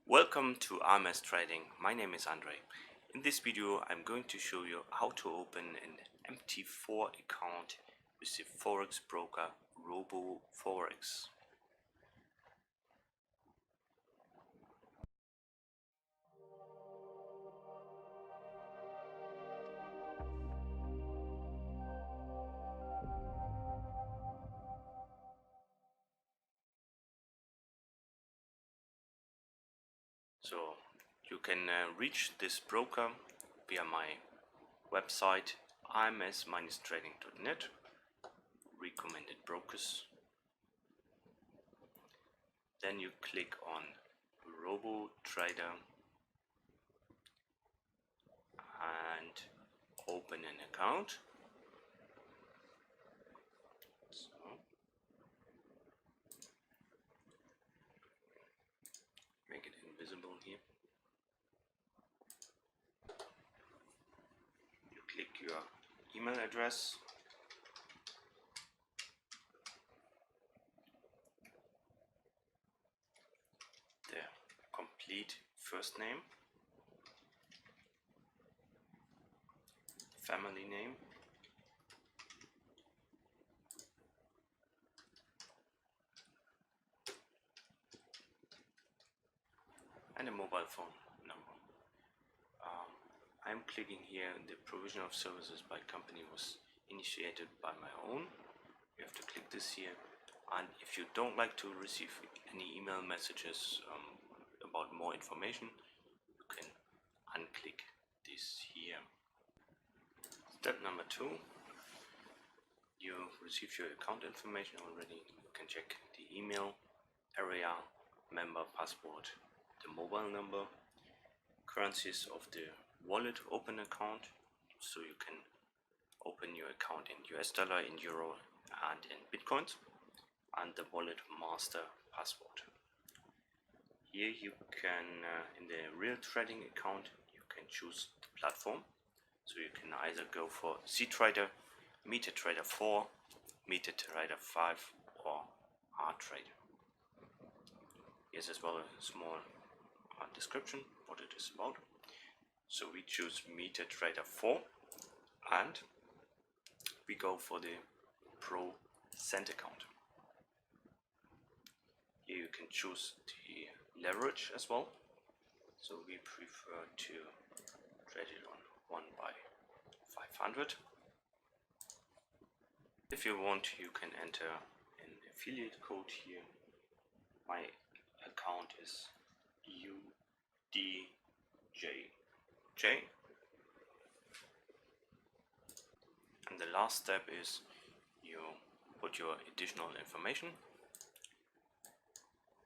Welcome to RMS Trading. My name is Andre. In this video I'm going to show you how to open an MT4 account with the forex broker RoboForex. So you can reach this broker via my website rms-trading.net, recommended brokers. Then you click on Robo Trader and open an account. So make it invisible here. You click your email address. The complete first name, family name, and a mobile phone number. I'm clicking here. The provision of services by company was initiated by my own. You have to click this here, and if you don't like to receive any email messages about more information, you can unclick this here. Step number 2, you receive your account information already. You can check the email, area, member, password, the mobile number, currencies of the wallet open account, so you can open your account in US dollar, in euro and in bitcoins, and the wallet master password. Here you can, in the real trading account, you can choose the platform, so you can either go for CTrader, MT4, MT4 5 or RTrader. Here's as well a small description what it is about. So we choose MT4 and we go for the Pro Cent account. Here you can choose the leverage as well. So we prefer to trade it on 1/500. If you want, you can enter an affiliate code here. My account is UDJJ. And the last step is you put your additional information.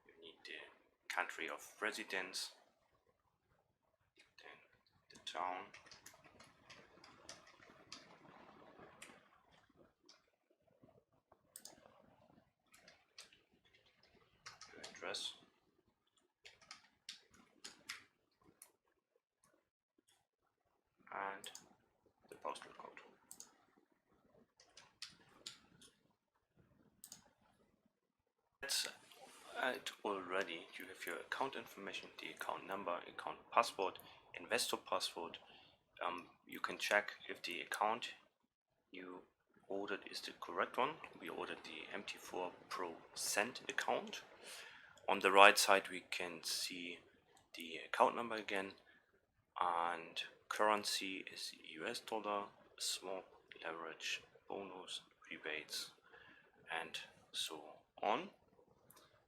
You need the country of residence, then the town, your address, and the postal code. That's it already. You have your account information, the account number, account password, investor password. You can check if the account you ordered is the correct one. We ordered the MT4 Pro Cent account. On the right side we can see the account number again, and currency is US dollar, swap, leverage, bonus, rebates, and so on.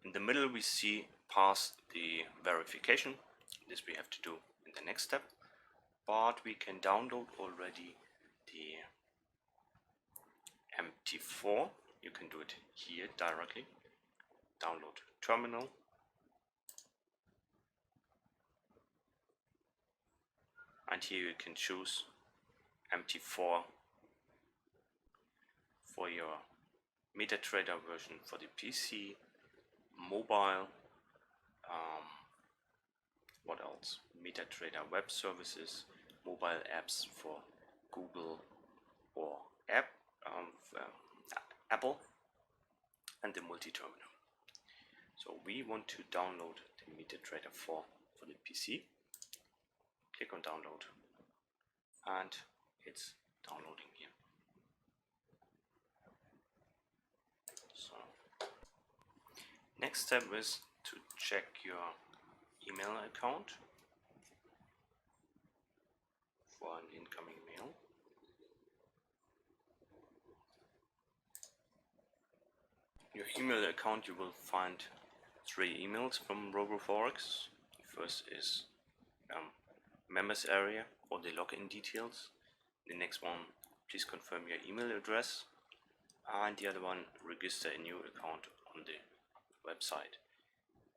In the middle we see pass the verification. This we have to do in the next step, but we can download already the MT4. You can do it here directly. Download terminal. And here you can choose MT4 for your MetaTrader version for the PC, mobile, what else? MetaTrader web services, mobile apps for Google or Apple, and the multi-terminal. So we want to download the MetaTrader 4 for the PC. Click on download, and it's downloading here. So next step is to check your email account for an incoming mail. Your email account, you will find 3 emails from RoboForex. First is members area or the login details. The next one, please confirm your email address, and the other one, register a new account on the website.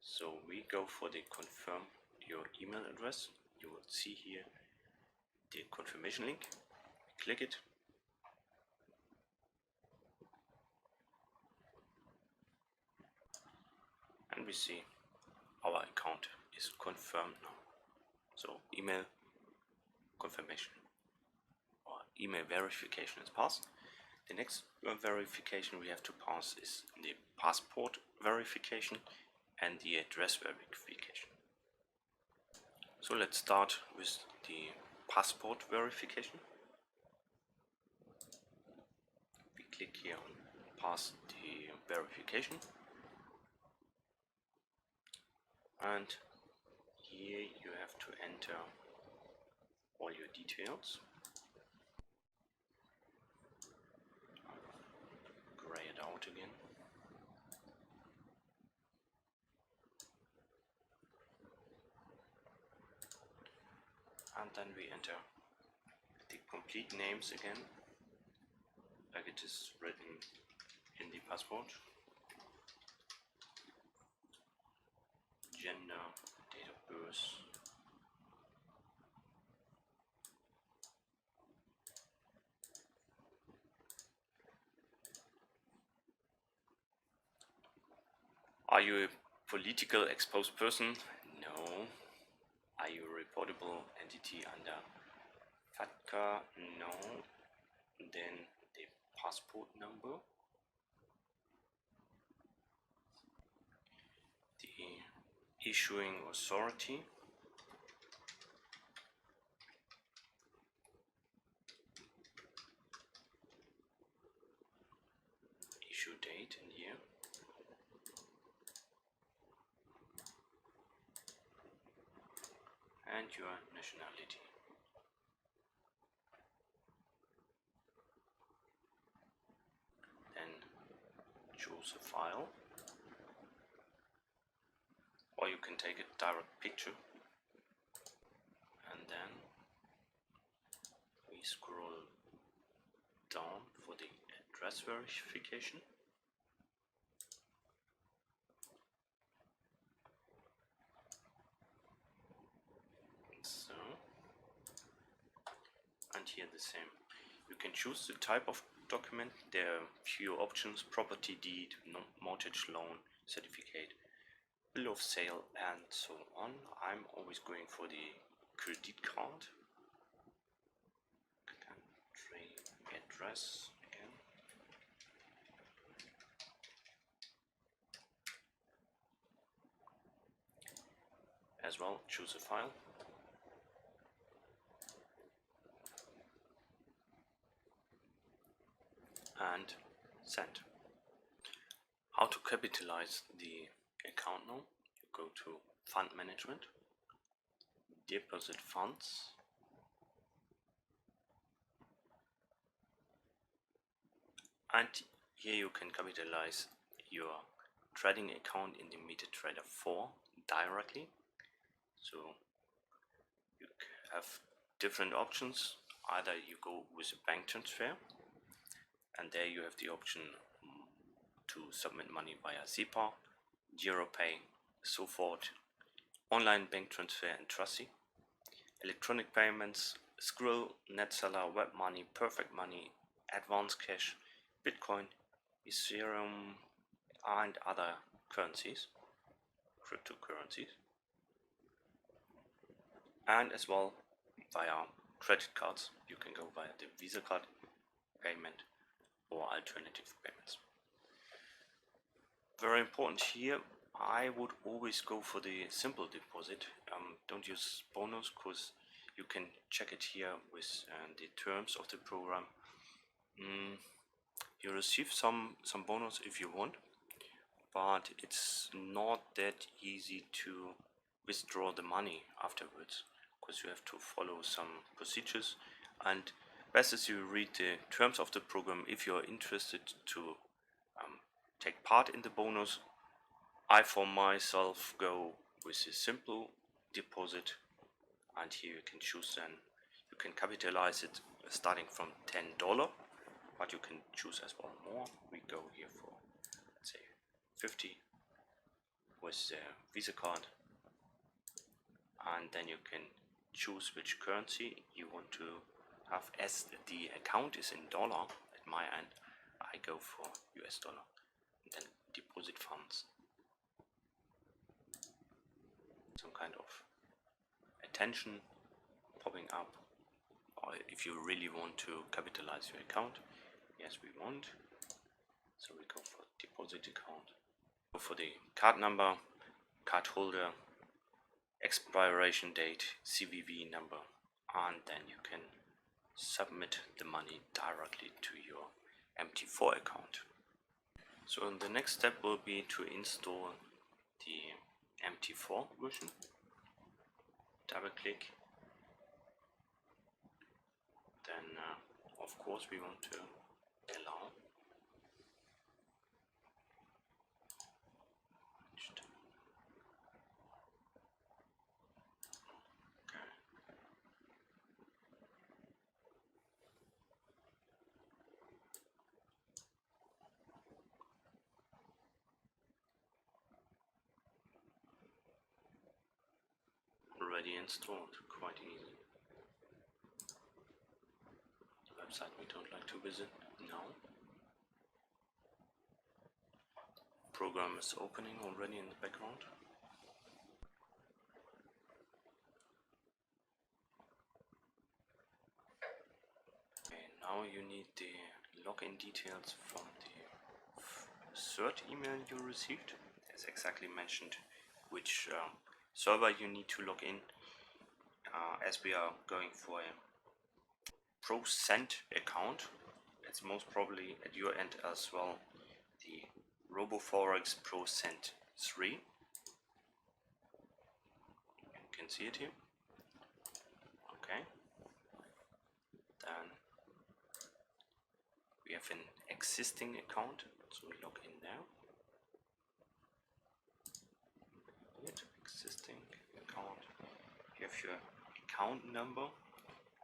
So we go for the confirm your email address. You will see here the confirmation link. Click it. And we see our account is confirmed now. So email confirmation or email verification is passed. The next verification we have to pass is the passport verification and the address verification. So let's start with the passport verification. We click here on pass the verification, and here you have to enter all your details. Gray it out again. And then we enter the complete names again, like it is written in the passport. Gender, date of birth, are you a political exposed person? No. Are you a reportable entity under FATCA? No. Then the passport number, the issuing authority, issue date in here, and your nationality. Then choose a file, or you can take a direct picture, and then we scroll down for the address verification. So, and here the same. You can choose the type of document. There are few options: property deed, mortgage loan certificate, bill of sale, and so on. I'm always going for the credit card. Country address again. As well, choose a file. And send. How to capitalize the account now? You go to fund management, deposit funds, and here you can capitalize your trading account in the MT4 directly. So you have different options. Either you go with a bank transfer, and there you have the option to submit money via SEPA, GiroPay, so forth, online bank transfer and Trusty, electronic payments, Skrill, NetSeller, Web Money, Perfect Money, Advance Cash, Bitcoin, Ethereum, and other currencies, cryptocurrencies, and as well via credit cards. You can go via the Visa card payment or alternative payments. Very important here, I would always go for the simple deposit. Don't use bonus, because you can check it here with the terms of the program. You receive some bonus if you want, but it's not that easy to withdraw the money afterwards, because you have to follow some procedures, and best is you read the terms of the program if you're interested to take part in the bonus. I for myself go with a simple deposit, and here you can choose, then you can capitalize it starting from $10, but you can choose as well more. We go here for, let's say, 50 with the Visa card, and then you can choose which currency you want to have. As the account is in dollar at my end, I go for US dollar, and then deposit funds. Some kind of attention popping up, or if you really want to capitalize your account. Yes, we want, so we go for deposit account, go for the card number, card holder, expiration date, CVV number, and then you can submit the money directly to your MT4 account. So the next step will be to install the MT4 version. Double click, then of course we want to allow. Already installed, quite easy. The website we don't like to visit now. Program is opening already in the background. Okay, now you need the login details from the third email you received. As exactly mentioned which server you need to log in, as we are going for a % account. It's most probably at your end as well the RoboForex %3. You can see it here. Okay, then we have an existing account, so we log in there. Existing account. You have your account number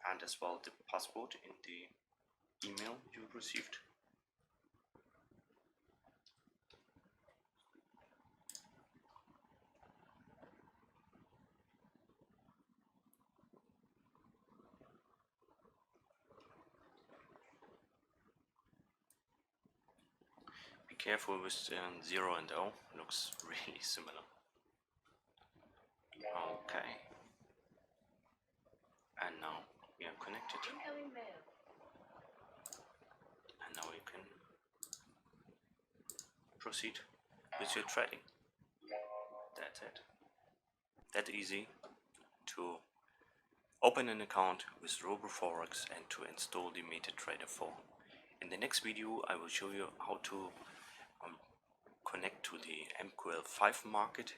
and as well the password in the email you received. Be careful with 0 and O, looks really similar. Okay. And now we are connected. And now you can proceed with your trading. That's it. That easy to open an account with RoboForex and to install the MetaTrader 4. In the next video I will show you how to connect to the MQL5 market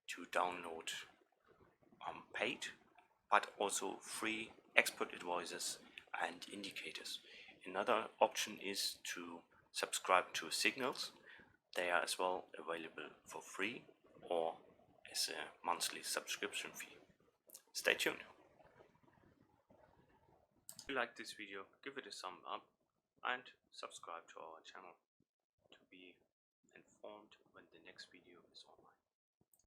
to download paid but also free expert advisors and indicators. Another option is to subscribe to Signals. They are as well available for free or as a monthly subscription fee. Stay tuned. If you like this video, give it a thumb up and subscribe to our channel to be informed when the next video is online.